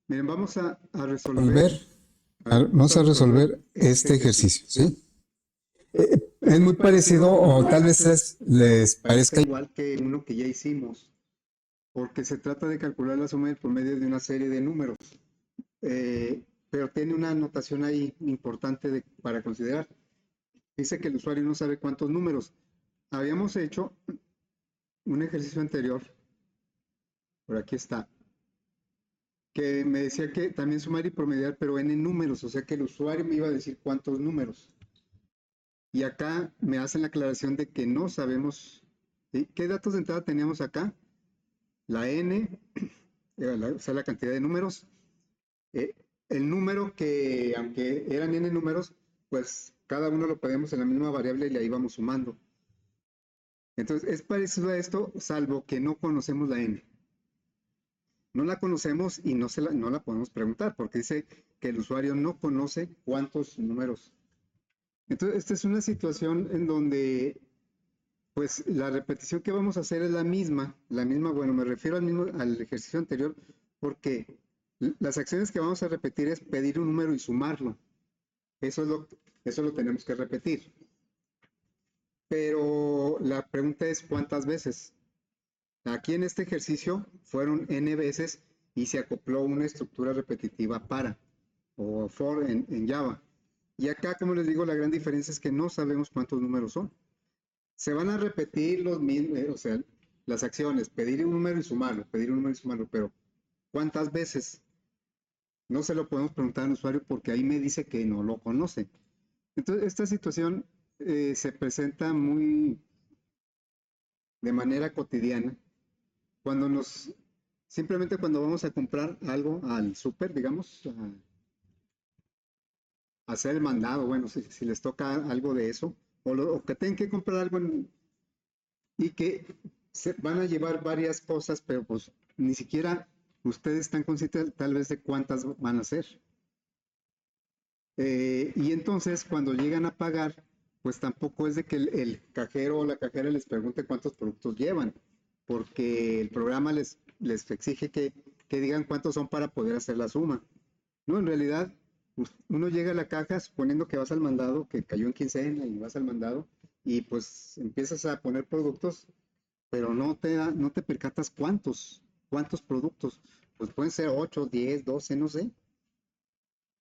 Miren, Resolver, vamos vamos a a resolver resolver este este ejercicio, ejercicio, ¿sí? ¿sí? Es Es muy muy parecido parecido o o tal tal vez vez les les parezca parezca. igual que uno que ya hicimos, porque se trata de calcular la suma y el promedio de una serie de números, pero tiene una anotación ahí importante para considerar. Dice que el usuario no sabe cuántos números. Habíamos hecho un ejercicio anterior, por aquí está, que me decía que también sumar y promediar, pero en números, o sea que el usuario me iba a decir cuántos números. Y acá me hacen la aclaración de que no sabemos, ¿sí? ¿Qué datos de entrada teníamos acá? La n, o sea, la cantidad de números, eh, el número que, aunque eran n números, pues cada uno lo podíamos en la misma variable y la íbamos sumando. Entonces, es parecido a esto, salvo que no conocemos la n. No la conocemos y no la podemos preguntar, porque dice que el usuario no conoce cuántos números. Entonces, esta es una situación en donde pues la repetición que vamos a hacer es la misma, bueno, me refiero al ejercicio anterior, porque las acciones que vamos a repetir es pedir un número y sumarlo. Eso es lo, eso lo tenemos que repetir. Pero la pregunta es ¿cuántas veces? Aquí en este ejercicio fueron n veces y se acopló una estructura repetitiva para, o for en Java. Y acá, como les digo, la gran diferencia es que no sabemos cuántos números son. Se van a repetir los mismos, o sea, las acciones, pedir un número y sumarlo, pedir un número y sumarlo, pero ¿cuántas veces? No se lo podemos preguntar al usuario porque ahí me dice que no lo conoce. Entonces, esta situación se presenta muy de manera cotidiana cuando simplemente cuando vamos a comprar algo al súper, digamos, a hacer el mandado, bueno, si les toca algo de eso, o que tengan que comprar algo y que se van a llevar varias cosas, pero pues ni siquiera ustedes están conscientes tal vez de cuántas van a ser. Y entonces cuando llegan a pagar, pues tampoco es de que el cajero o la cajera les pregunte cuántos productos llevan, porque el programa les exige que digan cuántos son para poder hacer la suma. No, en realidad, pues, uno llega a la caja suponiendo que vas al mandado, que cayó en quincena y vas al mandado, y pues empiezas a poner productos pero no te percatas cuántos productos. Pues pueden ser 8, 10, 12, no sé,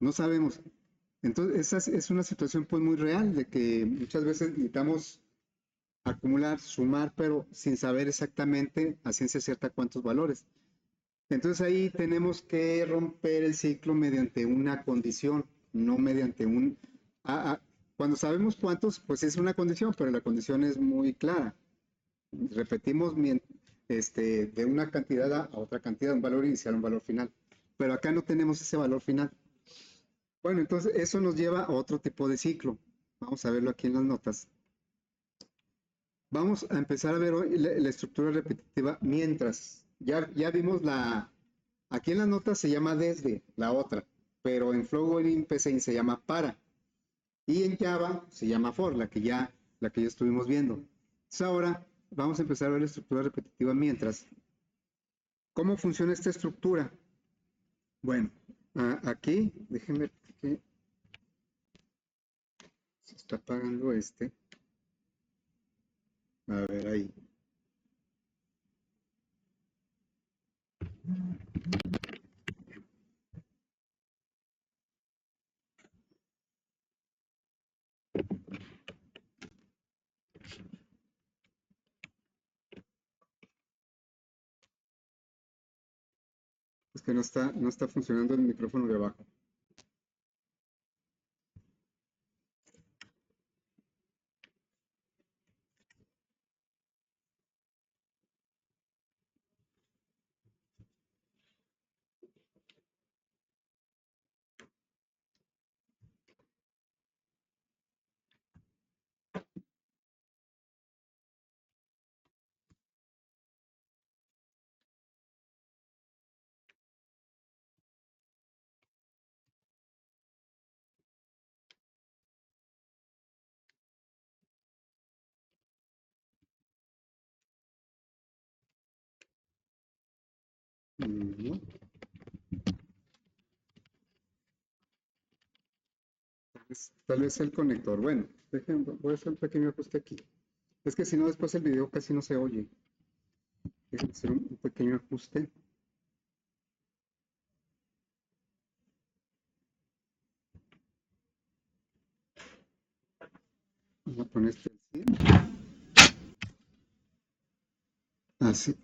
no sabemos. Entonces, esa es una situación pues muy real de que muchas veces necesitamos acumular, sumar, pero sin saber exactamente a ciencia cierta cuántos valores. Entonces ahí tenemos que romper el ciclo mediante una condición, no mediante cuando sabemos cuántos, pues es una condición, pero la condición es muy clara. Repetimos de una cantidad a otra cantidad, un valor inicial, un valor final. Pero acá no tenemos ese valor final. Bueno, entonces eso nos lleva a otro tipo de ciclo. Vamos a verlo aquí en las notas. Vamos a empezar a ver hoy la estructura repetitiva mientras. Ya vimos aquí en las notas se llama desde, la otra, pero en Flow y en PCIN se llama para. Y en Java se llama for, la que ya estuvimos viendo. Entonces ahora vamos a empezar a ver la estructura repetitiva mientras. ¿Cómo funciona esta estructura? Bueno, aquí, déjenme ver que se está apagando este. A ver ahí. Es que no está funcionando el micrófono de abajo. No. Tal vez el conector. Bueno, voy a hacer un pequeño ajuste aquí. Es que si no, después el video casi no se oye. Déjenme hacer un pequeño ajuste. Vamos a poner este así. Así.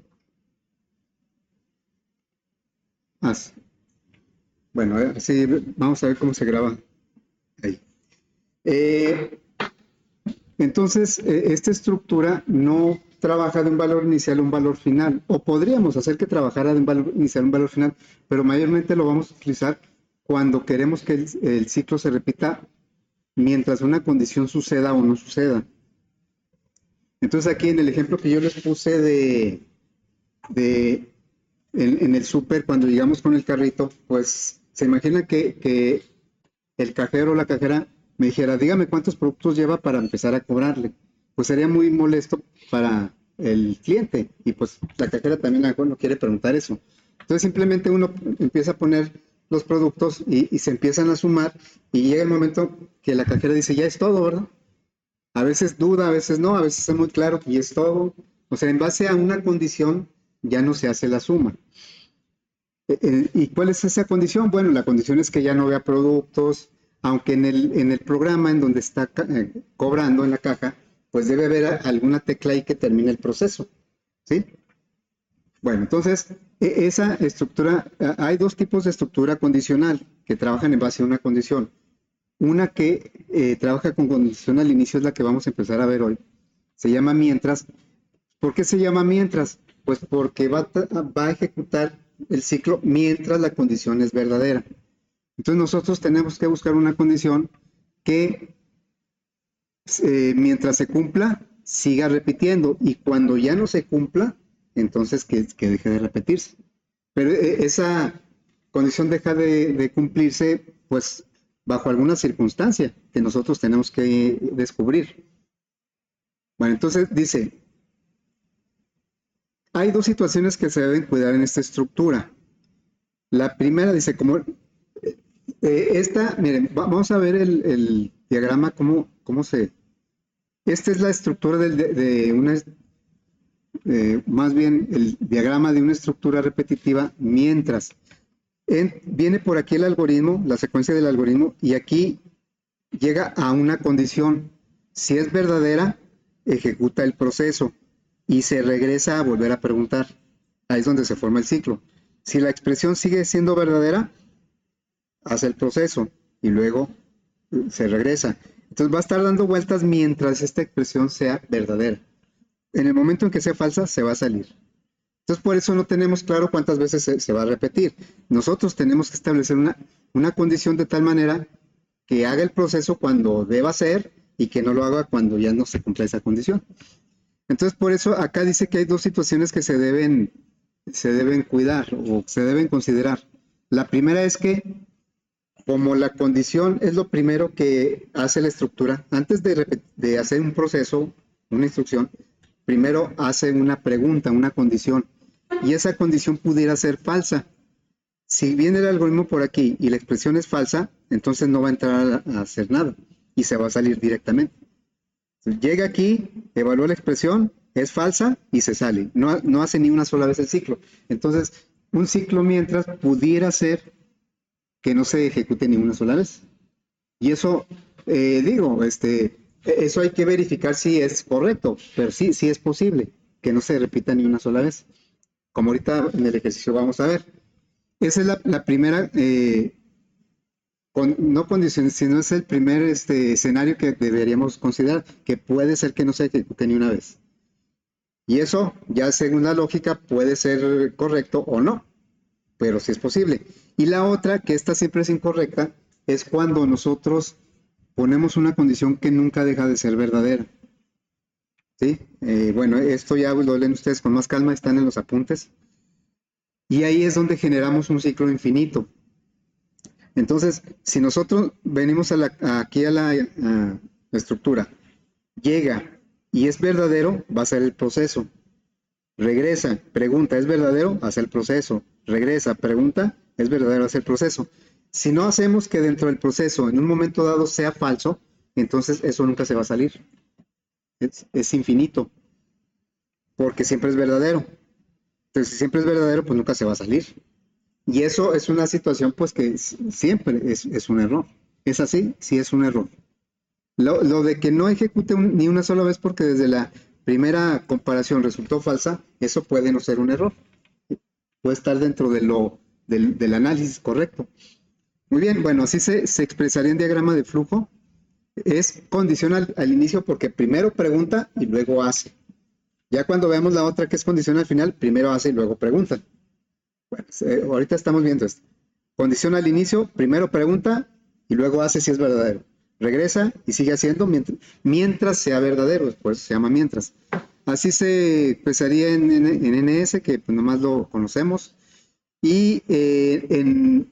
Así. Bueno, así vamos a ver cómo se graba ahí. Entonces, esta estructura no trabaja de un valor inicial a un valor final, o podríamos hacer que trabajara de un valor inicial a un valor final, pero mayormente lo vamos a utilizar cuando queremos que el ciclo se repita mientras una condición suceda o no suceda. Entonces aquí en el ejemplo que yo les puse en el súper, cuando llegamos con el carrito, pues se imagina que el cajero o la cajera me dijera, dígame cuántos productos lleva para empezar a cobrarle. Pues sería muy molesto para el cliente y pues la cajera también no quiere preguntar eso. Entonces simplemente uno empieza a poner los productos y se empiezan a sumar y llega el momento que la cajera dice, ya es todo, ¿verdad? A veces duda, a veces no, a veces es muy claro que ya es todo. O sea, en base a una condición ya no se hace la suma. ¿Y cuál es esa condición? Bueno, la condición es que ya no vea productos, aunque en el programa en donde está cobrando en la caja, pues debe haber alguna tecla ahí que termine el proceso, ¿sí? Bueno, entonces, esa estructura, hay dos tipos de estructura condicional que trabajan en base a una condición. Una que trabaja con condición al inicio es la que vamos a empezar a ver hoy. Se llama mientras. ¿Por qué se llama mientras? Pues porque va a ejecutar el ciclo mientras la condición es verdadera. Entonces nosotros tenemos que buscar una condición que mientras se cumpla siga repitiendo y cuando ya no se cumpla, entonces que deje de repetirse. Pero esa condición deja de cumplirse pues bajo alguna circunstancia que nosotros tenemos que descubrir. Bueno, entonces dice, hay dos situaciones que se deben cuidar en esta estructura. La primera dice, como miren, vamos a ver el diagrama, cómo se... Esta es la estructura de una, más bien el diagrama de una estructura repetitiva mientras. Viene por aquí el algoritmo, la secuencia del algoritmo, y aquí llega a una condición. Si es verdadera, ejecuta el proceso y se regresa a volver a preguntar. Ahí es donde se forma el ciclo. Si la expresión sigue siendo verdadera, hace el proceso y luego se regresa. Entonces va a estar dando vueltas mientras esta expresión sea verdadera. En el momento en que sea falsa, se va a salir. Entonces por eso no tenemos claro cuántas veces se va a repetir. Nosotros tenemos que establecer una condición de tal manera que haga el proceso cuando deba ser y que no lo haga cuando ya no se cumpla esa condición. Entonces por eso acá dice que hay dos situaciones que se deben cuidar o se deben considerar. La primera es que como la condición es lo primero que hace la estructura, antes de hacer un proceso, una instrucción, primero hace una pregunta, una condición, y esa condición pudiera ser falsa. Si viene el algoritmo por aquí y la expresión es falsa, entonces no va a entrar a hacer nada y se va a salir directamente. Entonces, llega aquí, evalúa la expresión, es falsa y se sale. No hace ni una sola vez el ciclo. Entonces, un ciclo mientras pudiera ser que no se ejecute ni una sola vez. Y eso, eso hay que verificar si es correcto, pero sí es posible que no se repita ni una sola vez. Como ahorita en el ejercicio vamos a ver. Esa es la primera, no condición, sino es el primer escenario que deberíamos considerar, que puede ser que no se ejecute ni una vez. Y eso, ya según la lógica, puede ser correcto o no, pero sí es posible. Y la otra, que esta siempre es incorrecta, es cuando nosotros ponemos una condición que nunca deja de ser verdadera. ¿Sí? Bueno, esto ya lo leen ustedes con más calma, están en los apuntes. Y ahí es donde generamos un ciclo infinito. Entonces, si nosotros venimos aquí a la estructura, llega y es verdadero, va a ser el proceso. Regresa, pregunta, ¿es verdadero? Hace el proceso. Regresa, pregunta, ¿es verdadero? Hace el proceso. Si no hacemos que dentro del proceso en un momento dado sea falso, entonces eso nunca se va a salir. Es infinito, porque siempre es verdadero. Entonces, si siempre es verdadero, pues nunca se va a salir. Y eso es una situación pues que siempre es un error. Es así, sí es un error. Lo de que no ejecute ni una sola vez porque desde la primera comparación resultó falsa, eso puede no ser un error. Puede estar dentro del análisis correcto. Muy bien, bueno, así se expresaría en diagrama de flujo. Es condicional al inicio porque primero pregunta y luego hace. Ya cuando veamos la otra que es condicional al final, primero hace y luego pregunta. Bueno, ahorita estamos viendo esto. Condición al inicio, primero pregunta y luego hace si es verdadero. Regresa y sigue haciendo mientras sea verdadero, por eso se llama mientras. Así se expresaría en NS, que pues nomás lo conocemos. Y en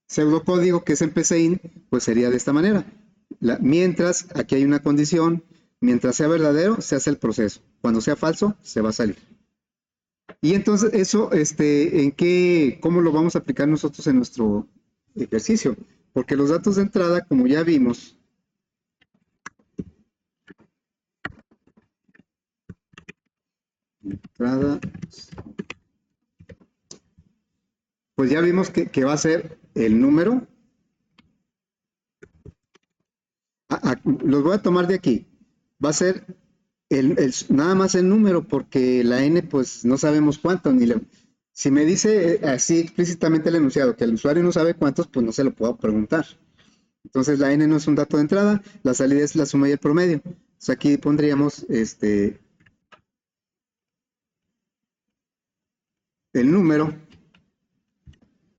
pseudocódigo, que es en PCIN, pues sería de esta manera. Mientras, aquí hay una condición, mientras sea verdadero, se hace el proceso. Cuando sea falso, se va a salir. Y entonces eso, ¿cómo lo vamos a aplicar nosotros en nuestro ejercicio? Porque los datos de entrada, como ya vimos, pues ya vimos que va a ser el número. Los voy a tomar de aquí. Va a ser nada más el número, porque la n, pues no sabemos cuánto. Si me dice así explícitamente el enunciado que el usuario no sabe cuántos, pues no se lo puedo preguntar. Entonces la n no es un dato de entrada, la salida es la suma y el promedio. Entonces aquí pondríamos el número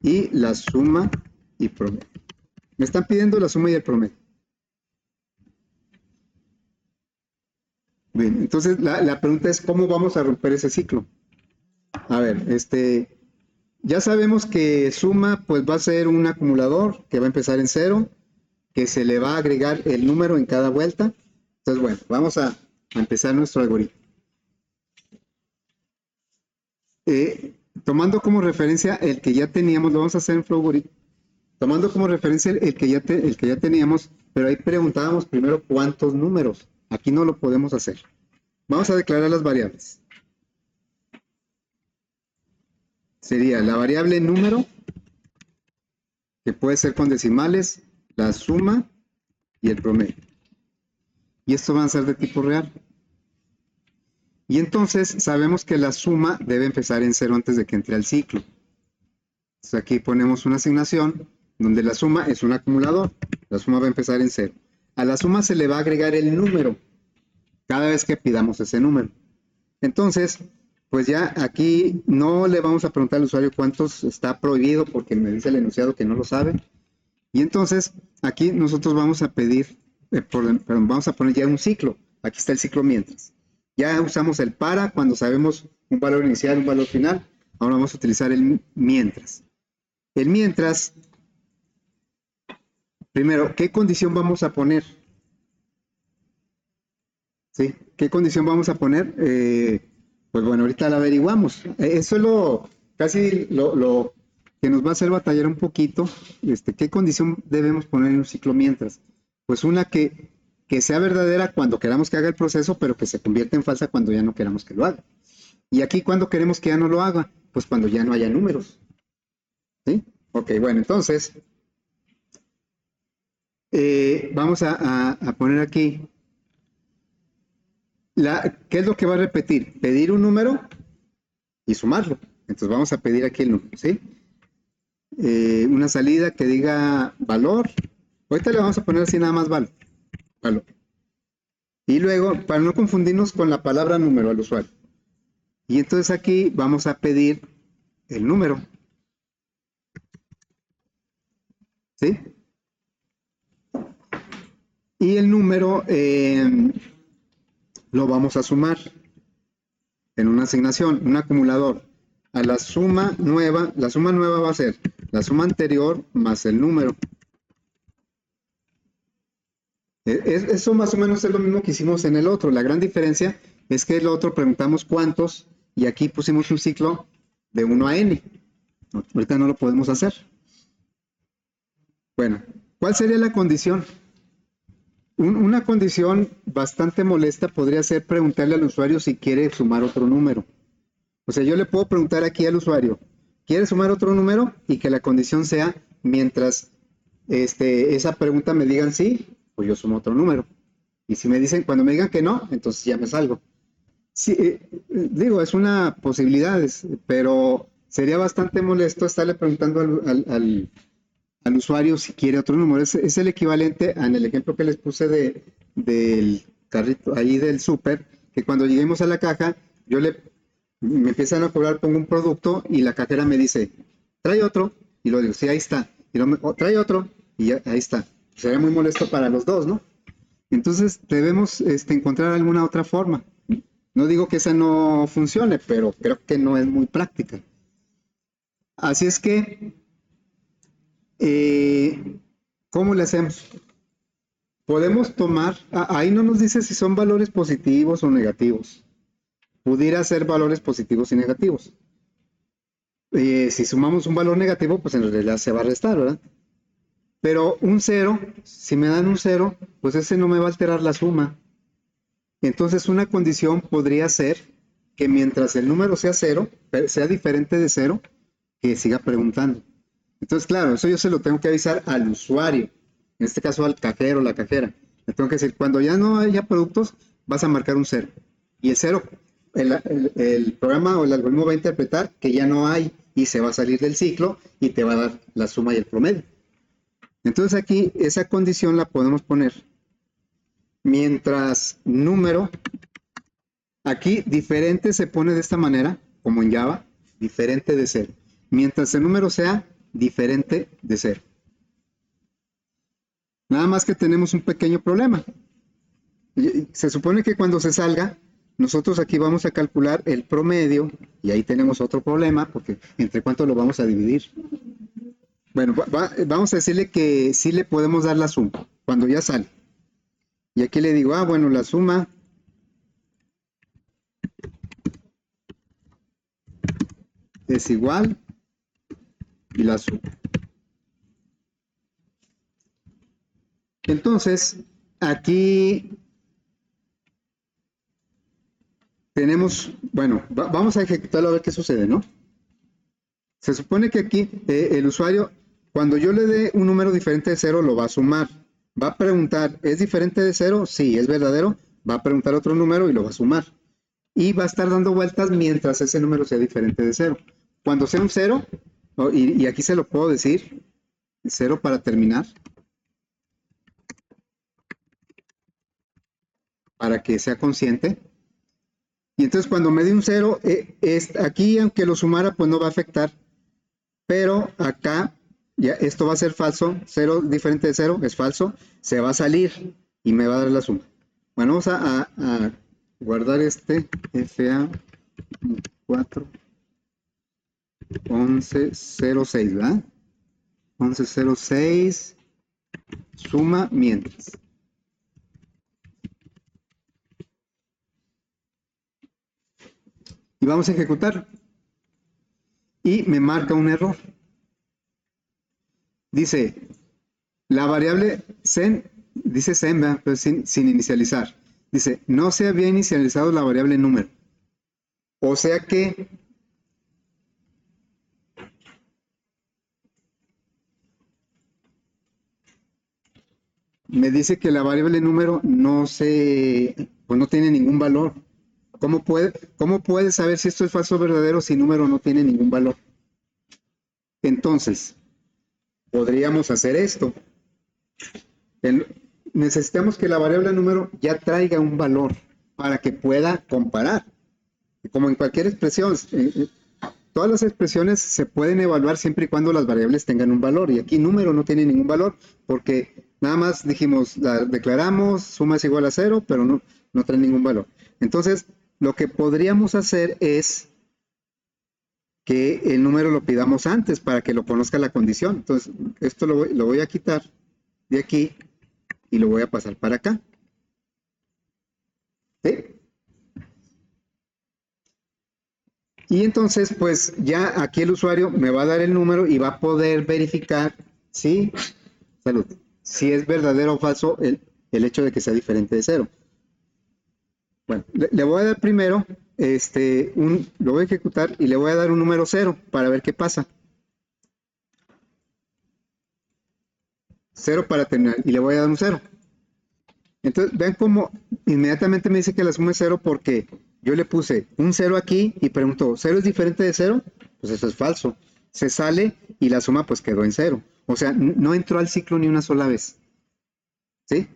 y la suma y promedio. Me están pidiendo la suma y el promedio. Bien, entonces la pregunta es ¿cómo vamos a romper ese ciclo? A ver, ya sabemos que suma pues va a ser un acumulador que va a empezar en 0, que se le va a agregar el número en cada vuelta. Entonces, bueno, vamos a empezar nuestro algoritmo. Tomando como referencia el que ya teníamos, lo vamos a hacer en Flowgorit, tomando como referencia el que ya teníamos, pero ahí preguntábamos primero cuántos números. Aquí no lo podemos hacer. Vamos a declarar las variables. Sería la variable número, que puede ser con decimales, la suma y el promedio. Y esto va a ser de tipo real. Y entonces sabemos que la suma debe empezar en 0 antes de que entre al ciclo. Entonces aquí ponemos una asignación donde la suma es un acumulador. La suma va a empezar en 0. A la suma se le va a agregar el número cada vez que pidamos ese número. Entonces, pues ya aquí no le vamos a preguntar al usuario cuántos está prohibido porque me dice el enunciado que no lo sabe. Y entonces aquí nosotros vamos a pedir, vamos a poner ya un ciclo. Aquí está el ciclo mientras. Ya usamos el para cuando sabemos un valor inicial, un valor final. Ahora vamos a utilizar el mientras. El mientras, primero, ¿qué condición vamos a poner? ¿Sí? ¿Qué condición vamos a poner? Pues bueno, ahorita la averiguamos. Eso es casi lo que nos va a hacer batallar un poquito. ¿Qué condición debemos poner en un ciclo mientras? Pues una que sea verdadera cuando queramos que haga el proceso, pero que se convierta en falsa cuando ya no queramos que lo haga. Y aquí, ¿cuándo queremos que ya no lo haga? Pues cuando ya no haya números. ¿Sí? Ok, bueno, entonces, vamos a poner aquí, ¿qué es lo que va a repetir? Pedir un número y sumarlo. Entonces vamos a pedir aquí el número, ¿sí? Una salida que diga valor. Ahorita le vamos a poner así nada más valor. Y luego, para no confundirnos con la palabra número al usuario. Y entonces aquí vamos a pedir el número. ¿Sí? Y el número lo vamos a sumar en una asignación, un acumulador. A la suma nueva va a ser la suma anterior más el número. Eso más o menos es lo mismo que hicimos en el otro. La gran diferencia es que el otro preguntamos cuántos y aquí pusimos un ciclo de 1 a n. Ahorita no lo podemos hacer. Bueno, ¿cuál sería la condición? Una condición bastante molesta podría ser preguntarle al usuario si quiere sumar otro número. O sea, yo le puedo preguntar aquí al usuario, ¿quiere sumar otro número? Y que la condición sea, mientras esa pregunta me digan sí, pues yo sumo otro número. Y si me dicen, cuando me digan que no, entonces ya me salgo. Sí, digo, es una posibilidad, pero sería bastante molesto estarle preguntando al usuario si quiere otro número. Es el equivalente en el ejemplo que les puse del carrito ahí del súper, que cuando lleguemos a la caja, me empiezan a cobrar, pongo un producto y la cajera me dice, trae otro, y lo digo, sí, ahí está. Y luego trae otro, y ahí está. Sería muy molesto para los dos, ¿no? Entonces debemos encontrar alguna otra forma. No digo que esa no funcione, pero creo que no es muy práctica. Así es que, ¿cómo le hacemos? Podemos tomar, ahí no nos dice si son valores positivos o negativos. Pudiera ser valores positivos y negativos. Si sumamos un valor negativo, pues en realidad se va a restar, ¿verdad? Pero un cero, si me dan un cero, pues ese no me va a alterar la suma. Entonces una condición podría ser que mientras el número sea cero, sea diferente de cero, que siga preguntando. Entonces, claro, eso yo se lo tengo que avisar al usuario, en este caso al cajero o la cajera. Le tengo que decir, cuando ya no haya productos, vas a marcar un cero. Y el cero, el programa o el algoritmo va a interpretar que ya no hay y se va a salir del ciclo y te va a dar la suma y el promedio. Entonces aquí esa condición la podemos poner mientras número, aquí diferente se pone de esta manera, como en Java, diferente de cero. Mientras el número sea diferente de cero. Nada más que tenemos un pequeño problema. Se supone que cuando se salga, nosotros aquí vamos a calcular el promedio y ahí tenemos otro problema porque entre cuánto lo vamos a dividir. Bueno, vamos a decirle que sí le podemos dar la suma cuando ya sale. Y aquí le digo, bueno, la suma es igual y la suma. Entonces, aquí tenemos, bueno, vamos a ejecutarlo a ver qué sucede, ¿no? Se supone que aquí el usuario, cuando yo le dé un número diferente de cero, lo va a sumar. Va a preguntar, ¿es diferente de cero? Sí, es verdadero. Va a preguntar otro número y lo va a sumar. Y va a estar dando vueltas mientras ese número sea diferente de cero. Cuando sea un cero, y aquí se lo puedo decir, cero para terminar, para que sea consciente. Y entonces cuando me dé un cero, aquí aunque lo sumara, pues no va a afectar. Pero acá, ya esto va a ser falso, cero diferente de cero es falso, se va a salir y me va a dar la suma. Bueno, vamos a guardar este FA 4 1106, ¿verdad? 1106 suma mientras. Y vamos a ejecutar. Y me marca un error. Dice, la variable sen, dice sen, pero sin inicializar. Dice, no se había inicializado la variable número. O sea que me dice que la variable número pues no tiene ningún valor. ¿Cómo puede saber si esto es falso o verdadero si número no tiene ningún valor? Entonces, podríamos hacer esto. Necesitamos que la variable número ya traiga un valor para que pueda comparar. Como en cualquier expresión, todas las expresiones se pueden evaluar siempre y cuando las variables tengan un valor. Y aquí número no tiene ningún valor porque nada más dijimos, la declaramos, suma es igual a cero, pero no trae ningún valor. Entonces, lo que podríamos hacer es que el número lo pidamos antes para que lo conozca la condición. Entonces, esto lo voy a quitar de aquí y lo voy a pasar para acá. ¿Sí? Y entonces, pues ya aquí el usuario me va a dar el número y va a poder verificar si Salud. Si es verdadero o falso el hecho de que sea diferente de cero. Bueno, le voy a dar primero, lo voy a ejecutar y le voy a dar un número cero para ver qué pasa. Cero para terminar y le voy a dar un cero. Entonces, vean cómo inmediatamente me dice que la suma es cero porque yo le puse un cero aquí y pregunto, ¿cero es diferente de cero? Pues eso es falso. Se sale y la suma pues quedó en cero. O sea, no entró al ciclo ni una sola vez. ¿Sí?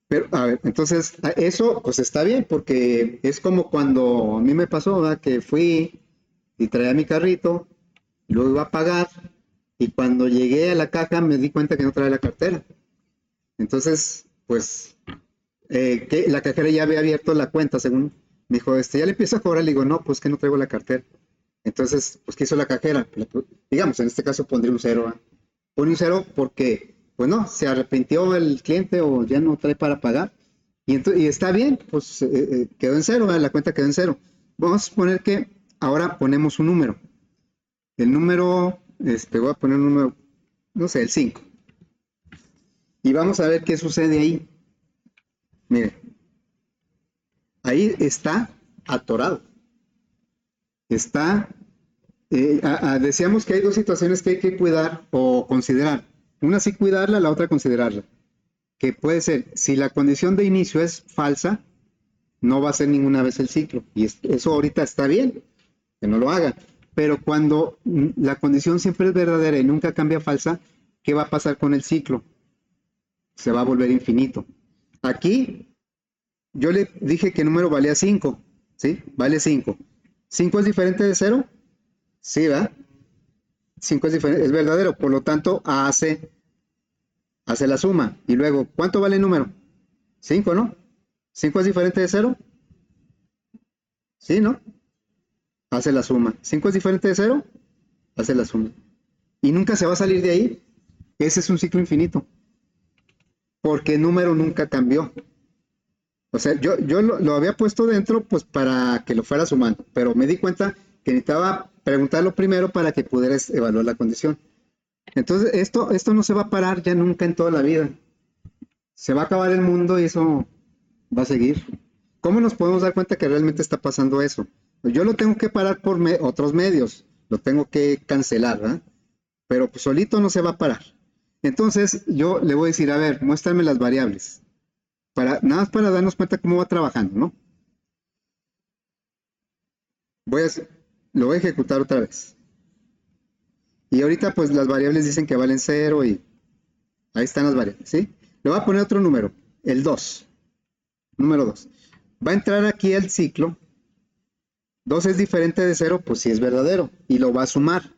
Pero, a ver, entonces, eso pues está bien porque es como cuando a mí me pasó, ¿verdad? Que fui y traía mi carrito, y luego iba a pagar y cuando llegué a la caja me di cuenta que no traía la cartera. Entonces, pues, que la cajera ya había abierto la cuenta, según me dijo, ya le empiezo a cobrar, le digo, no, pues que no traigo la cartera. Entonces, pues, ¿qué hizo la cajera? Digamos, en este caso pondría un cero, ¿eh? Pone un cero porque, pues no, se arrepintió el cliente o ya no trae para pagar. Y está bien, pues quedó en cero, ¿eh? La cuenta quedó en cero. Vamos a suponer que ahora ponemos un número. El número, voy a poner un número, no sé, el 5. Y vamos a ver qué sucede ahí. Mire, ahí está atorado. Está, decíamos que hay dos situaciones que hay que cuidar o considerar. Una sí cuidarla, la otra considerarla. Que puede ser, si la condición de inicio es falsa, no va a ser ninguna vez el ciclo. Y eso ahorita está bien, que no lo haga. Pero cuando la condición siempre es verdadera y nunca cambia falsa, ¿qué va a pasar con el ciclo? Se va a volver infinito. Aquí yo le dije que el número valía 5, ¿sí? Vale 5. ¿5 es diferente de cero? Sí, ¿verdad? 5 es diferente, es verdadero, por lo tanto hace la suma. Y luego, ¿cuánto vale el número? 5, ¿no? ¿5 es diferente de cero? Sí, ¿no? Hace la suma. ¿5 es diferente de cero? Hace la suma. Y nunca se va a salir de ahí. Ese es un ciclo infinito. Porque el número nunca cambió. O sea, yo lo había puesto dentro pues para que lo fuera sumando, pero me di cuenta que necesitaba preguntarlo primero para que pudieras evaluar la condición. Entonces, esto no se va a parar ya nunca en toda la vida. Se va a acabar el mundo y eso va a seguir. ¿Cómo nos podemos dar cuenta que realmente está pasando eso? Pues yo lo tengo que parar por otros medios, lo tengo que cancelar, ¿verdad? Pero pues solito no se va a parar. Entonces, yo le voy a decir, a ver, muéstrame las variables. Nada más para darnos cuenta cómo va trabajando, ¿no? Voy a, lo voy a ejecutar otra vez. Y ahorita pues las variables dicen que valen cero y ahí están las variables, ¿sí? Le voy a poner otro número, el 2, número 2. Va a entrar aquí el ciclo. 2 es diferente de cero, pues sí es verdadero y lo va a sumar.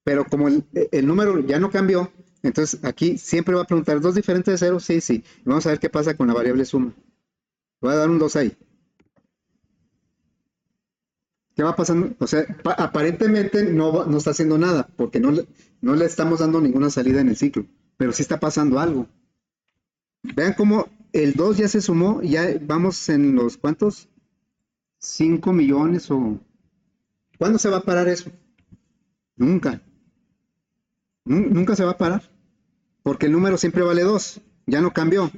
Pero como el número ya no cambió, entonces aquí siempre va a preguntar, ¿2 diferente de cero? Sí, sí. Y vamos a ver qué pasa con la variable suma. Voy a dar un 2 ahí. ¿Qué va pasando? O sea, aparentemente no está haciendo nada, porque no le estamos dando ninguna salida en el ciclo, pero sí está pasando algo. Vean cómo el 2 ya se sumó, ya vamos en los ¿cuántos? 5 millones o... ¿Cuándo se va a parar eso? Nunca. Nunca se va a parar, porque el número siempre vale 2, ya no cambió.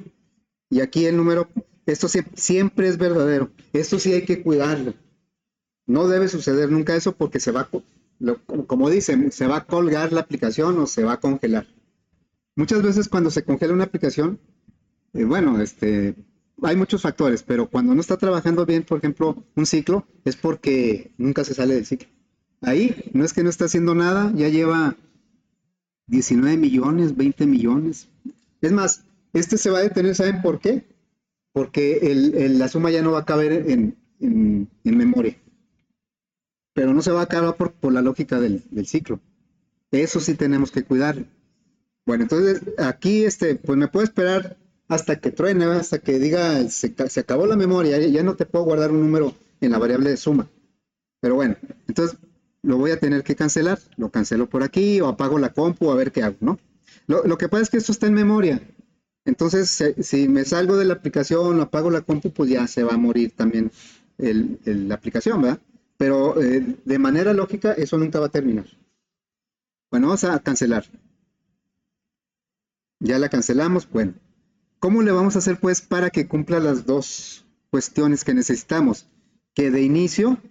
Y aquí el número, esto siempre es verdadero. Esto sí hay que cuidarlo. No debe suceder nunca eso porque como dicen, se va a colgar la aplicación o se va a congelar. Muchas veces cuando se congela una aplicación, bueno, hay muchos factores, pero cuando no está trabajando bien, por ejemplo, un ciclo, es porque nunca se sale del ciclo. Ahí no es que no está haciendo nada, ya lleva 19 millones, 20 millones. Es más, se va a detener, ¿saben por qué? Porque la suma ya no va a caber en memoria. Pero no se va a acabar por la lógica del ciclo. Eso sí tenemos que cuidar. Bueno, entonces aquí pues me puedo esperar hasta que truene, hasta que diga se acabó la memoria, ya no te puedo guardar un número en la variable de suma. Pero bueno, entonces lo voy a tener que cancelar, lo cancelo por aquí o apago la compu a ver qué hago, ¿no? Lo que pasa es que esto está en memoria. Entonces, si me salgo de la aplicación, apago la compu, pues ya se va a morir también la aplicación, ¿verdad? Pero de manera lógica eso nunca va a terminar. Bueno, vamos a cancelar. Ya la cancelamos. Bueno, ¿cómo le vamos a hacer pues para que cumpla las dos cuestiones que necesitamos? Que de inicio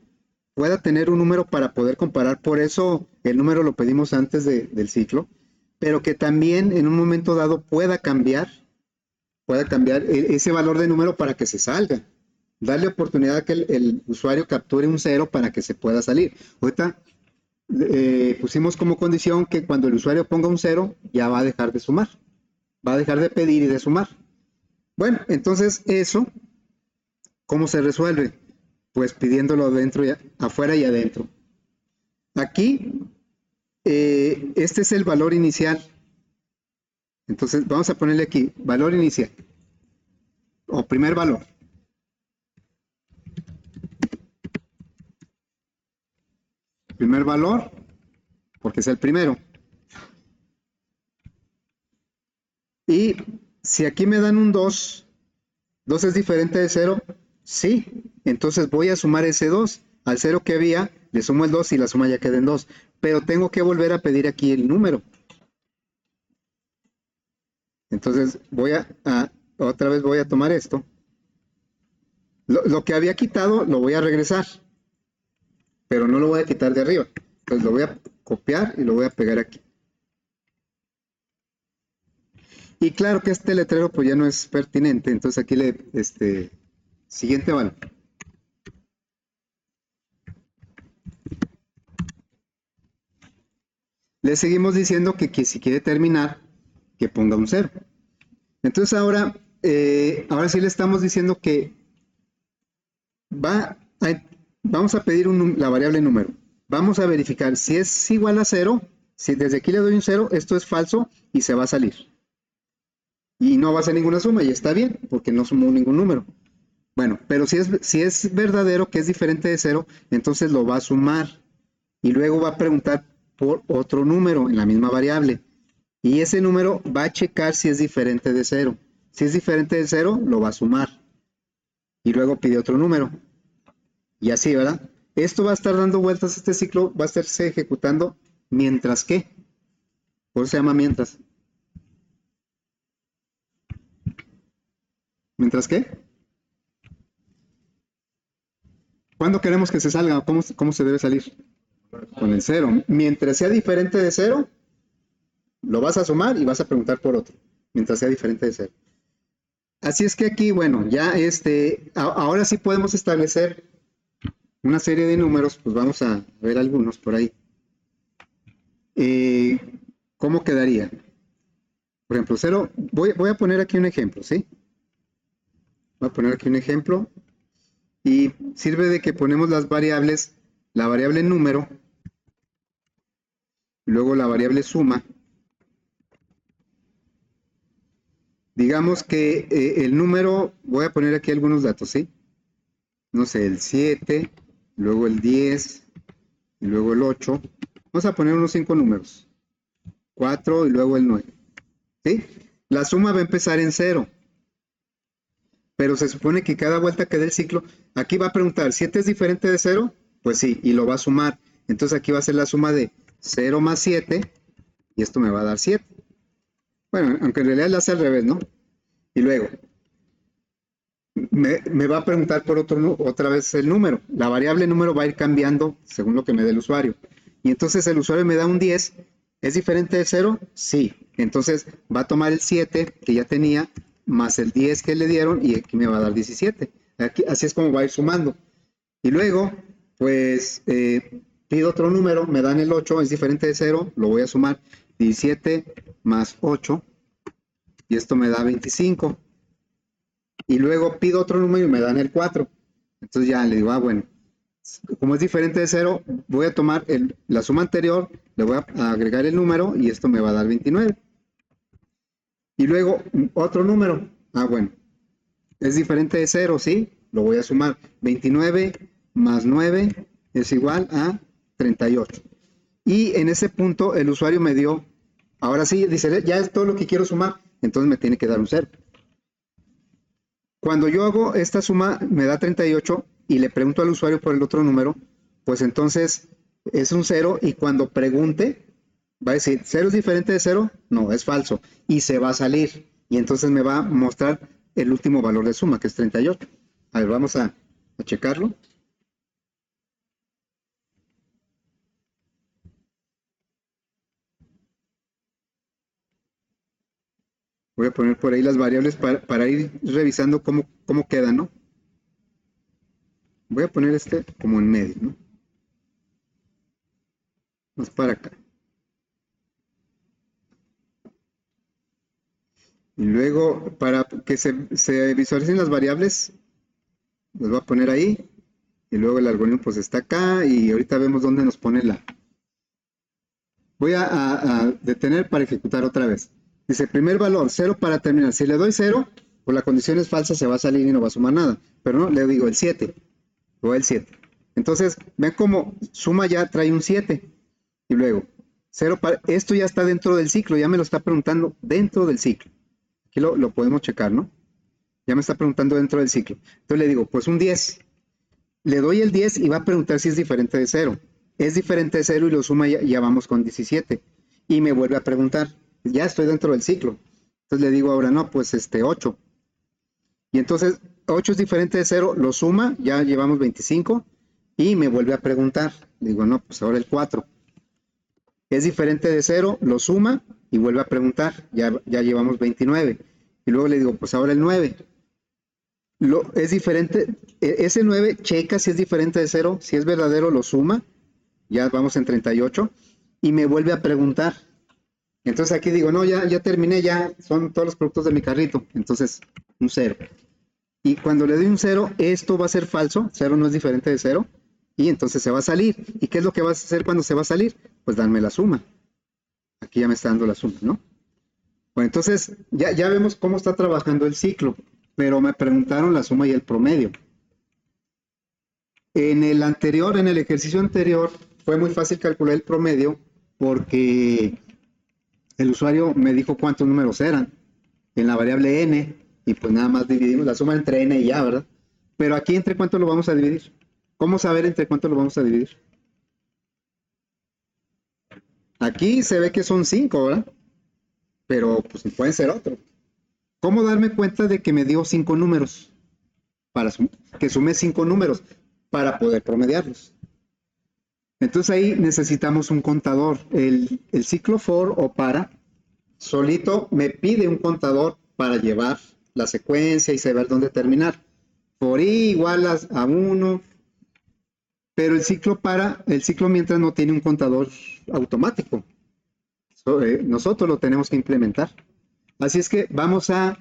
pueda tener un número para poder comparar, por eso el número lo pedimos antes del ciclo, pero que también en un momento dado pueda cambiar ese valor de número para que se salga. Darle oportunidad a que el usuario capture un 0 para que se pueda salir. Ahorita pusimos como condición que cuando el usuario ponga un 0 ya va a dejar de sumar, va a dejar de pedir y de sumar. Bueno, entonces eso, ¿cómo se resuelve? Pues pidiéndolo afuera y adentro. Aquí, este es el valor inicial. Entonces vamos a ponerle aquí, valor inicial, o primer valor. Primer valor, porque es el primero. Y si aquí me dan un 2, 2 es diferente de 0, sí. Entonces voy a sumar ese 2. Al 0 que había, le sumo el 2 y la suma ya queda en 2. Pero tengo que volver a pedir aquí el número. Entonces otra vez voy a tomar esto. Lo que había quitado lo voy a regresar. Pero no lo voy a quitar de arriba. Entonces lo voy a copiar y lo voy a pegar aquí. Y claro que este letrero pues ya no es pertinente. Entonces aquí siguiente valor. Le seguimos diciendo que si quiere terminar, que ponga un 0. Entonces ahora sí le estamos diciendo que vamos a pedir la variable número. Vamos a verificar si es igual a 0. Si desde aquí le doy un 0, esto es falso y se va a salir. Y no va a ser ninguna suma y está bien, porque no sumó ningún número. Bueno, pero si es verdadero, que es diferente de 0, entonces lo va a sumar. Y luego va a preguntar por otro número en la misma variable. Y ese número va a checar si es diferente de 0. Si es diferente de 0, lo va a sumar. Y luego pide otro número. Y así, ¿verdad? Esto va a estar dando vueltas, este ciclo va a estarse ejecutando mientras que. Por eso se llama mientras. ¿Mientras qué? ¿Cuándo queremos que se salga? ¿Cómo se debe salir? Con el 0. Mientras sea diferente de 0, lo vas a sumar y vas a preguntar por otro. Mientras sea diferente de 0. Así es que aquí, bueno, ya ahora sí podemos establecer una serie de números, pues vamos a ver algunos por ahí. ¿Cómo quedaría? Por ejemplo, 0, voy a poner aquí un ejemplo, ¿sí? Voy a poner aquí un ejemplo y sirve de que ponemos las variables, la variable número, luego la variable suma. Digamos que el número, voy a poner aquí algunos datos, ¿sí? No sé, el 7, luego el 10, y luego el 8. Vamos a poner unos 5 números. 4 y luego el 9. ¿Sí? La suma va a empezar en 0. Pero se supone que cada vuelta que dé el ciclo, aquí va a preguntar, ¿7 es diferente de 0? Pues sí, y lo va a sumar. Entonces aquí va a ser la suma de 0 más 7, y esto me va a dar 7. Bueno, aunque en realidad lo hace al revés, ¿no? Y luego, me va a preguntar por otra vez el número. La variable número va a ir cambiando según lo que me dé el usuario. Y entonces el usuario me da un 10. ¿Es diferente de 0? Sí. Entonces va a tomar el 7 que ya tenía, más el 10 que le dieron, y aquí me va a dar 17. Así es como va a ir sumando. Y luego, pues, pido otro número, me dan el 8, es diferente de 0, lo voy a sumar. 17 más 8, y esto me da 25. Y luego pido otro número y me dan el 4. Entonces ya le digo, bueno, como es diferente de 0, voy a tomar la suma anterior, le voy a agregar el número y esto me va a dar 29. Y luego otro número, bueno, es diferente de 0, ¿sí? Lo voy a sumar. 29 más 9 es igual a 38. Y en ese punto el usuario me dio, ahora sí, dice, ya es todo lo que quiero sumar, entonces me tiene que dar un 0. Cuando yo hago esta suma, me da 38 y le pregunto al usuario por el otro número, pues entonces es un 0 y cuando pregunte, Va a decir, ¿cero es diferente de cero? No, es falso. Y se va a salir. Y entonces me va a mostrar el último valor de suma, que es 38. A ver, vamos a checarlo. Voy a poner por ahí las variables para ir revisando cómo quedan, ¿no? Voy a poner este como en medio, ¿no? Más para acá. Y luego, para que se visualicen las variables, las voy a poner ahí. Y luego el algoritmo pues está acá y ahorita vemos dónde nos pone la. Voy a detener para ejecutar otra vez. Dice, primer valor, 0 para terminar. Si le doy 0, pues la condición es falsa, se va a salir y no va a sumar nada. Pero no, le digo el 7 o el 7. Entonces, ven cómo suma ya trae un 7. Y luego, 0 para. Esto ya está dentro del ciclo, ya me lo está preguntando dentro del ciclo. Aquí lo podemos checar, ¿no? Ya me está preguntando dentro del ciclo. Entonces le digo, pues un 10. Le doy el 10 y va a preguntar si es diferente de 0. Es diferente de 0 y lo suma ya vamos con 17. Y me vuelve a preguntar, ya estoy dentro del ciclo. Entonces le digo ahora, no, pues 8. Y entonces 8 es diferente de 0, lo suma, ya llevamos 25. Y me vuelve a preguntar, le digo, no, pues ahora el 4. Es diferente de 0, lo suma y vuelve a preguntar, ya llevamos 29. Y luego le digo, pues ahora el 9. Es diferente, ese 9 checa si es diferente de 0, si es verdadero lo suma, ya vamos en 38, y me vuelve a preguntar. Entonces aquí digo, no, ya terminé, ya son todos los productos de mi carrito, entonces un 0. Y cuando le doy un 0, esto va a ser falso, 0 no es diferente de 0, y entonces se va a salir. ¿Y qué es lo que vas a hacer cuando se va a salir? Pues darme la suma. Aquí ya me está dando la suma, ¿no? Bueno, entonces ya vemos cómo está trabajando el ciclo, pero me preguntaron la suma y el promedio. En el ejercicio anterior, fue muy fácil calcular el promedio porque el usuario me dijo cuántos números eran en la variable n y pues nada más dividimos la suma entre n y ya, ¿verdad? Pero aquí, ¿entre cuánto lo vamos a dividir? ¿Cómo saber entre cuánto lo vamos a dividir? Aquí se ve que son 5, ¿verdad? Pero pues pueden ser otro. ¿Cómo darme cuenta de que me dio 5 números? Que sume 5 números para poder promediarlos. Entonces ahí necesitamos un contador. El ciclo for o para solito me pide un contador para llevar la secuencia y saber dónde terminar. For i igual a 1, pero el ciclo mientras no tiene un contador automático. Nosotros lo tenemos que implementar. Así es que vamos a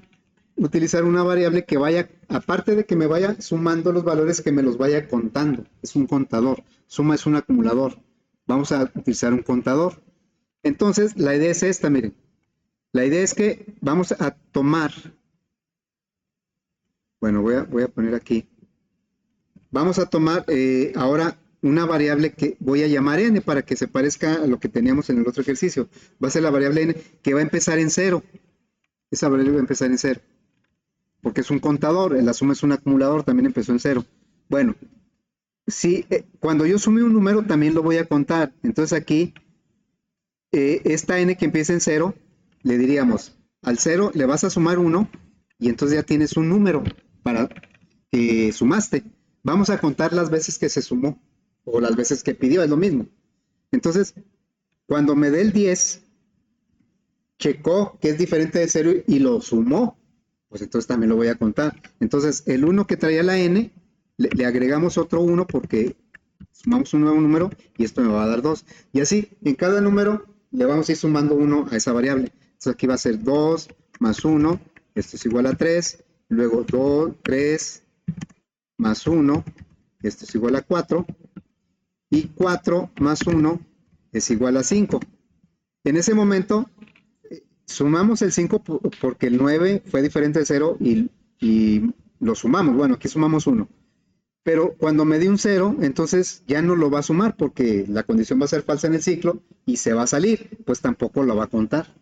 utilizar una variable que vaya, aparte de que me vaya sumando los valores, que me los vaya contando. Es un contador. Suma es un acumulador. Vamos a utilizar un contador. Entonces, la idea es esta, miren. La idea es que vamos a tomar, bueno, voy a poner aquí. Vamos a tomar ahora una variable que voy a llamar n para que se parezca a lo que teníamos en el otro ejercicio. Va a ser la variable n que va a empezar en 0. Esa variable va a empezar en 0. Porque es un contador, la suma es un acumulador, también empezó en 0. Bueno, si cuando yo sume un número también lo voy a contar. Entonces aquí, esta n que empieza en 0, le diríamos, al 0 le vas a sumar 1 y entonces ya tienes un número para que sumaste. Vamos a contar las veces que se sumó o las veces que pidió, es lo mismo. Entonces, cuando me dé el 10, checó que es diferente de 0 y lo sumó, pues entonces también lo voy a contar. Entonces, el 1 que traía la n, le agregamos otro 1 porque sumamos un nuevo número y esto me va a dar 2. Y así, en cada número le vamos a ir sumando 1 a esa variable. Entonces aquí va a ser 2 más 1, esto es igual a 3, luego 2, 3 más 1, esto es igual a 4, y 4 más 1 es igual a 5. En ese momento, sumamos el 5 porque el 9 fue diferente de 0 y lo sumamos. Bueno, aquí sumamos 1. Pero cuando me dé un 0, entonces ya no lo va a sumar porque la condición va a ser falsa en el ciclo y se va a salir, pues tampoco lo va a contar.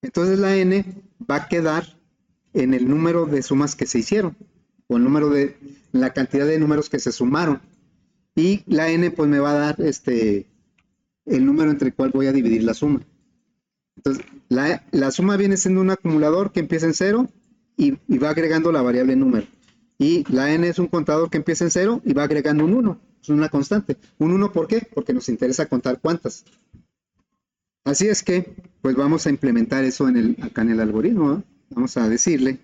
Entonces la n va a quedar en el número de sumas que se hicieron, o el número de la cantidad de números que se sumaron. Y la n pues me va a dar el número entre el cual voy a dividir la suma. Entonces, la suma viene siendo un acumulador que empieza en 0 y va agregando la variable número. Y la n es un contador que empieza en 0 y va agregando un 1. Es una constante. ¿Un 1 por qué? Porque nos interesa contar cuántas. Así es que, pues vamos a implementar eso acá en el algoritmo, ¿no? Vamos a decirle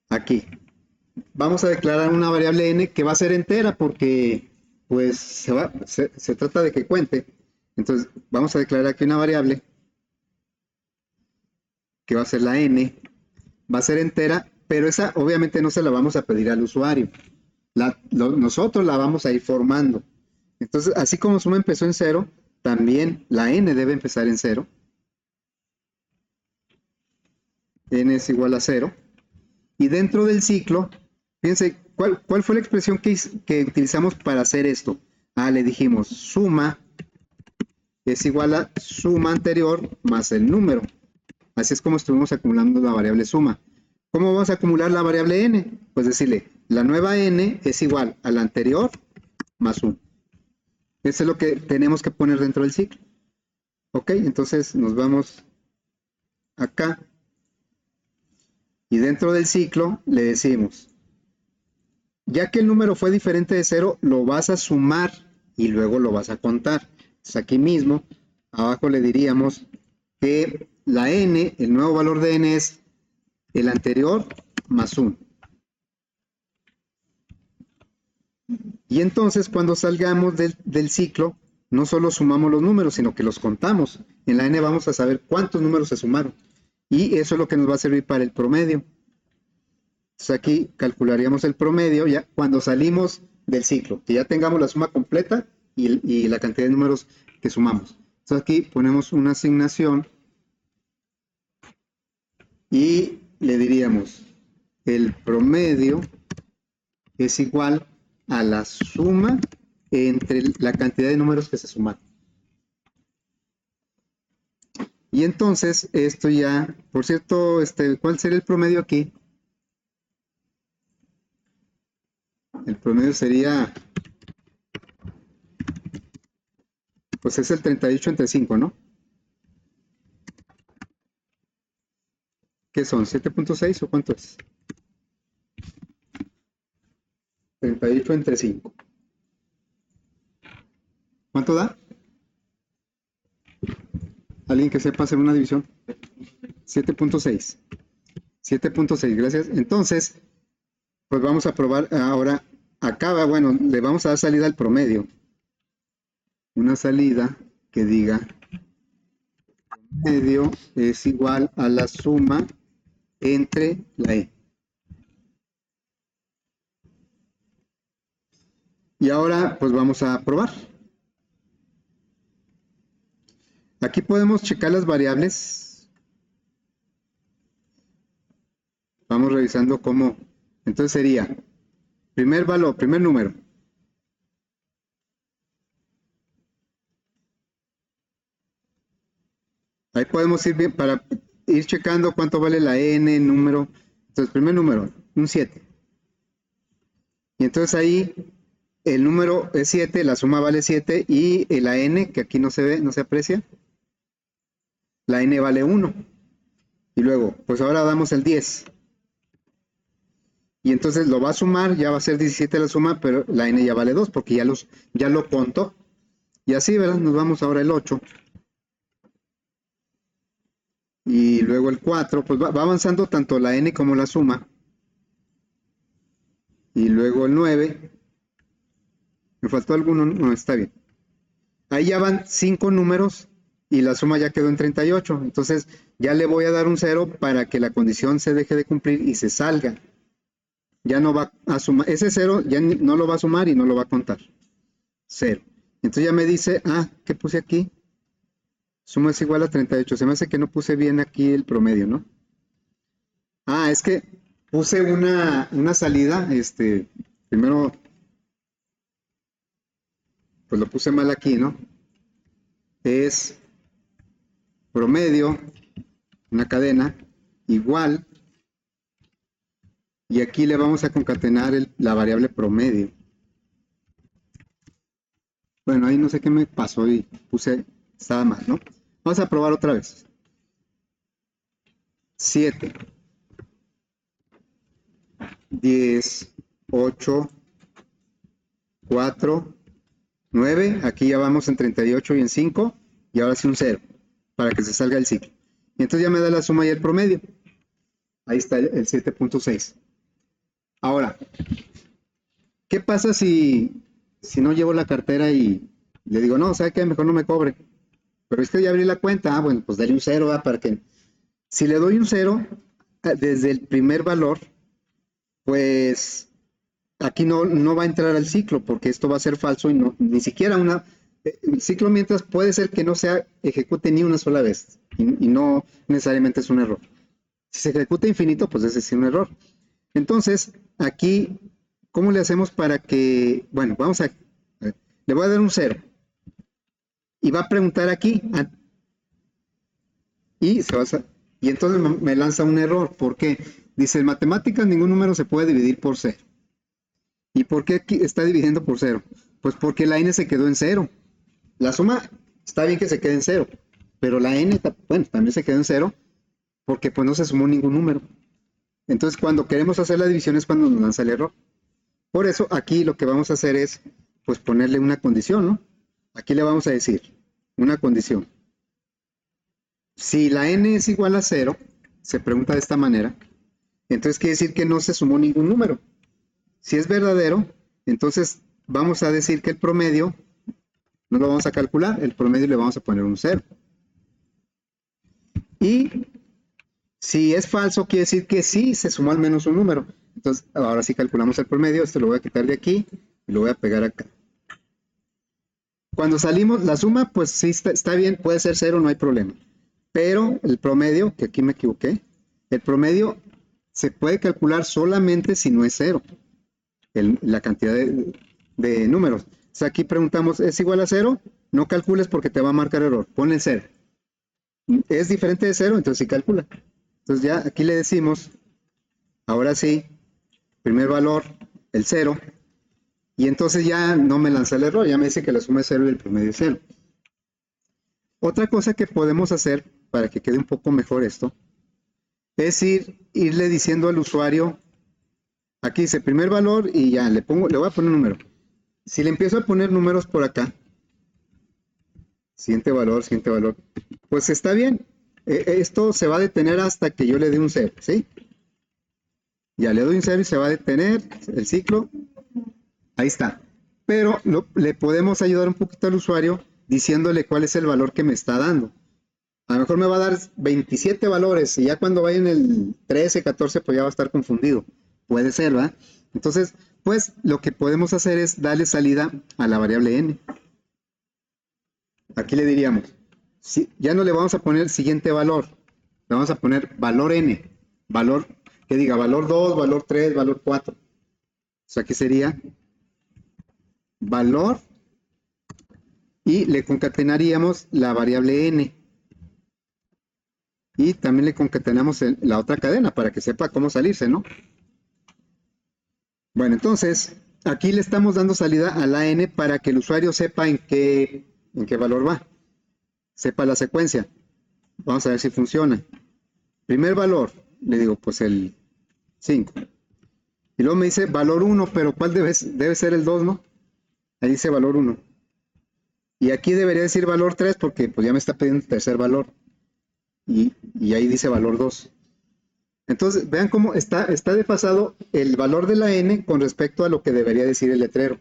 aquí. Vamos a declarar una variable n que va a ser entera porque pues se trata de que cuente. Entonces vamos a declarar aquí una variable que va a ser la n, va a ser entera, pero esa obviamente no se la vamos a pedir al usuario. Nosotros la vamos a ir formando. Entonces, así como suma empezó en 0, también la n debe empezar en 0. N es igual a 0. Y dentro del ciclo, fíjense, ¿cuál fue la expresión que utilizamos para hacer esto? Le dijimos suma es igual a suma anterior más el número. Así es como estuvimos acumulando la variable suma. ¿Cómo vamos a acumular la variable n? Pues decirle, la nueva n es igual a la anterior más 1. Eso es lo que tenemos que poner dentro del ciclo. Ok, entonces nos vamos acá. Y dentro del ciclo le decimos, ya que el número fue diferente de 0, lo vas a sumar y luego lo vas a contar. Entonces aquí mismo, abajo le diríamos que la n, el nuevo valor de n es el anterior más 1. Y entonces cuando salgamos del ciclo, no solo sumamos los números, sino que los contamos. En la n vamos a saber cuántos números se sumaron. Y eso es lo que nos va a servir para el promedio. Entonces aquí calcularíamos el promedio ya cuando salimos del ciclo, que ya tengamos la suma completa y la cantidad de números que sumamos. Entonces aquí ponemos una asignación y le diríamos el promedio es igual a la suma entre la cantidad de números que se suman. Y entonces esto ya, por cierto, ¿cuál sería el promedio aquí? El promedio sería, pues es el 38 entre 5, ¿no? ¿Qué son? ¿7.6 o cuánto es? 38 entre 5. ¿Cuánto da? ¿Alguien que sepa hacer una división? 7.6. 7.6, gracias. Entonces, pues vamos a probar ahora. Acá, bueno, le vamos a dar salida al promedio. Una salida que diga promedio es igual a la suma entre la e. Y ahora, pues vamos a probar. Aquí podemos checar las variables. Vamos revisando cómo. Entonces sería primer valor, primer número. Ahí podemos ir bien para ir checando cuánto vale la n, número. Entonces, primer número, un 7. Y entonces ahí el número es 7, la suma vale 7 y la n, que aquí no se ve, no se aprecia, la n vale 1. Y luego, pues ahora damos el 10. Y entonces lo va a sumar, ya va a ser 17 la suma, pero la n ya vale 2 porque ya lo contó. Y así, ¿verdad? Nos vamos ahora el 8. Y luego el 4, pues va avanzando tanto la n como la suma. Y luego el 9. ¿Me faltó alguno? No, está bien. Ahí ya van 5 números y la suma ya quedó en 38. Entonces ya le voy a dar un 0 para que la condición se deje de cumplir y se salga. Ya no va a sumar. Ese 0 ya no lo va a sumar y no lo va a contar. 0. Entonces ya me dice, ¿qué puse aquí? Suma es igual a 38. Se me hace que no puse bien aquí el promedio, ¿no? Es que puse una salida, primero, pues lo puse mal aquí, ¿no? Es promedio, una cadena, igual, y aquí le vamos a concatenar la variable promedio. Bueno, ahí no sé qué me pasó y estaba mal, ¿no? Vamos a probar otra vez. 7, 10, 8, 4, 9. Aquí ya vamos en 38 y en 5. Y ahora sí un 0 para que se salga el ciclo. Y entonces ya me da la suma y el promedio. Ahí está el 7.6. Ahora, ¿qué pasa si no llevo la cartera y le digo, no, ¿sabe qué? Mejor no me cobre. Pero es que ya abrí la cuenta. Bueno, pues dale un 0, para que... Si le doy un 0 desde el primer valor, pues aquí no va a entrar al ciclo porque esto va a ser falso y no, ni siquiera el ciclo mientras puede ser que no se ejecute ni una sola vez y no necesariamente es un error. Si se ejecuta infinito, pues ese es un error. Entonces, aquí, ¿cómo le hacemos para que, bueno, le voy a dar un 0 y va a preguntar aquí y entonces me lanza un error. ¿Por qué? Dice, en matemáticas ningún número se puede dividir por 0. ¿Y por qué aquí está dividiendo por 0? Pues porque la n se quedó en 0. La suma está bien que se quede en 0, pero la n, bueno, también se quedó en 0 porque pues no se sumó ningún número. Entonces cuando queremos hacer la división es cuando nos lanza el error. Por eso aquí lo que vamos a hacer es pues ponerle una condición, ¿no? Aquí le vamos a decir una condición. Si la n es igual a 0, se pregunta de esta manera, entonces quiere decir que no se sumó ningún número. Si es verdadero, entonces vamos a decir que el promedio no lo vamos a calcular, el promedio le vamos a poner un 0. Y si es falso, quiere decir que sí se sumó al menos un número. Entonces, ahora sí calculamos el promedio, esto lo voy a quitar de aquí y lo voy a pegar acá. Cuando salimos, la suma, pues sí está bien, puede ser 0, no hay problema. Pero el promedio, que aquí me equivoqué, el promedio se puede calcular solamente si no es 0, la cantidad de números. O sea, aquí preguntamos, ¿es igual a 0? No calcules porque te va a marcar error, ponle 0. ¿Es diferente de 0? Entonces sí calcula. Entonces ya aquí le decimos, ahora sí, primer valor, el 0, y entonces ya no me lanza el error, ya me dice que la suma es 0 y el promedio es 0. Otra cosa que podemos hacer para que quede un poco mejor esto, es irle diciendo al usuario, aquí dice primer valor y ya le voy a poner un número. Si le empiezo a poner números por acá, siguiente valor, pues está bien. Esto se va a detener hasta que yo le dé un 0, ¿sí? Ya le doy un 0 y se va a detener el ciclo. Ahí está. Pero le podemos ayudar un poquito al usuario diciéndole cuál es el valor que me está dando. A lo mejor me va a dar 27 valores y ya cuando vaya en el 13, 14, pues ya va a estar confundido. Puede ser, ¿verdad? Entonces, pues lo que podemos hacer es darle salida a la variable n. Aquí le diríamos, ya no le vamos a poner el siguiente valor, le vamos a poner valor n, valor que diga valor 2, valor 3, valor 4. O sea, aquí sería valor y le concatenaríamos la variable n. Y también le concatenamos la otra cadena para que sepa cómo salirse, ¿no? Bueno, entonces, aquí le estamos dando salida a la n para que el usuario sepa en qué valor va. Sepa la secuencia. Vamos a ver si funciona. Primer valor, le digo, pues el 5. Y luego me dice valor 1, pero ¿cuál debe ser el 2, no? Ahí dice valor 1. Y aquí debería decir valor 3 porque pues ya me está pidiendo el tercer valor. Y ahí dice valor 2. Entonces, vean cómo está desfasado el valor de la n con respecto a lo que debería decir el letrero.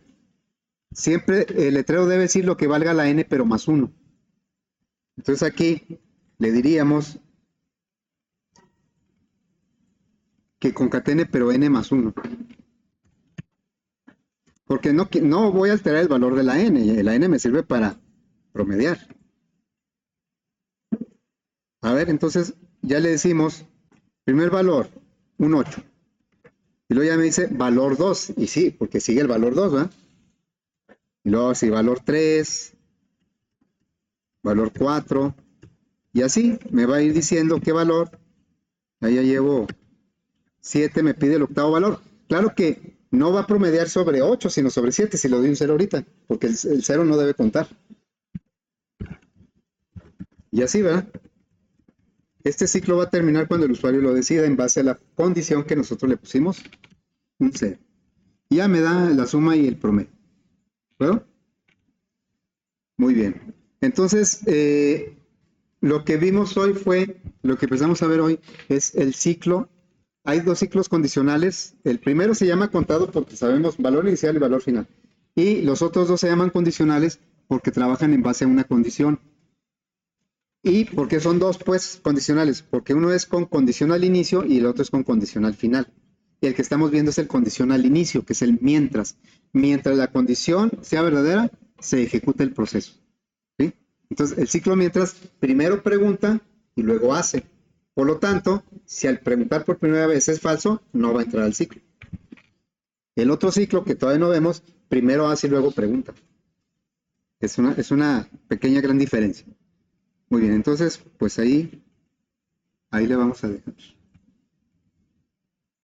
Siempre el letrero debe decir lo que valga la n, pero más 1. Entonces aquí le diríamos que concatene, pero n más 1. Porque no voy a alterar el valor de la n. La n me sirve para promediar. A ver, entonces ya le decimos, primer valor, un 8. Y luego ya me dice valor 2. Y sí, porque sigue el valor 2, ¿verdad? Y luego sí, valor 3, valor 4. Y así me va a ir diciendo qué valor. Ahí ya llevo 7, me pide el octavo valor. Claro que no va a promediar sobre 8, sino sobre 7, si lo doy un 0 ahorita, porque el 0 no debe contar. Y así, ¿verdad? Este ciclo va a terminar cuando el usuario lo decida en base a la condición que nosotros le pusimos, un 0. Ya me da la suma y el promedio. ¿Verdad? Muy bien. Entonces, lo que vimos hoy fue, lo que empezamos a ver hoy es el ciclo. Hay dos ciclos condicionales. El primero se llama contado porque sabemos valor inicial y valor final. Y los otros dos se llaman condicionales porque trabajan en base a una condición. ¿Y por qué son dos, pues, condicionales? Porque uno es con condición al inicio y el otro es con condición al final. Y el que estamos viendo es el condición al inicio, que es el mientras. Mientras la condición sea verdadera, se ejecuta el proceso. ¿Sí? Entonces, el ciclo mientras primero pregunta y luego hace. Por lo tanto, si al preguntar por primera vez es falso, no va a entrar al ciclo. El otro ciclo que todavía no vemos, primero hace y luego pregunta. Es una pequeña gran diferencia. Muy bien, entonces, pues ahí le vamos a dejar.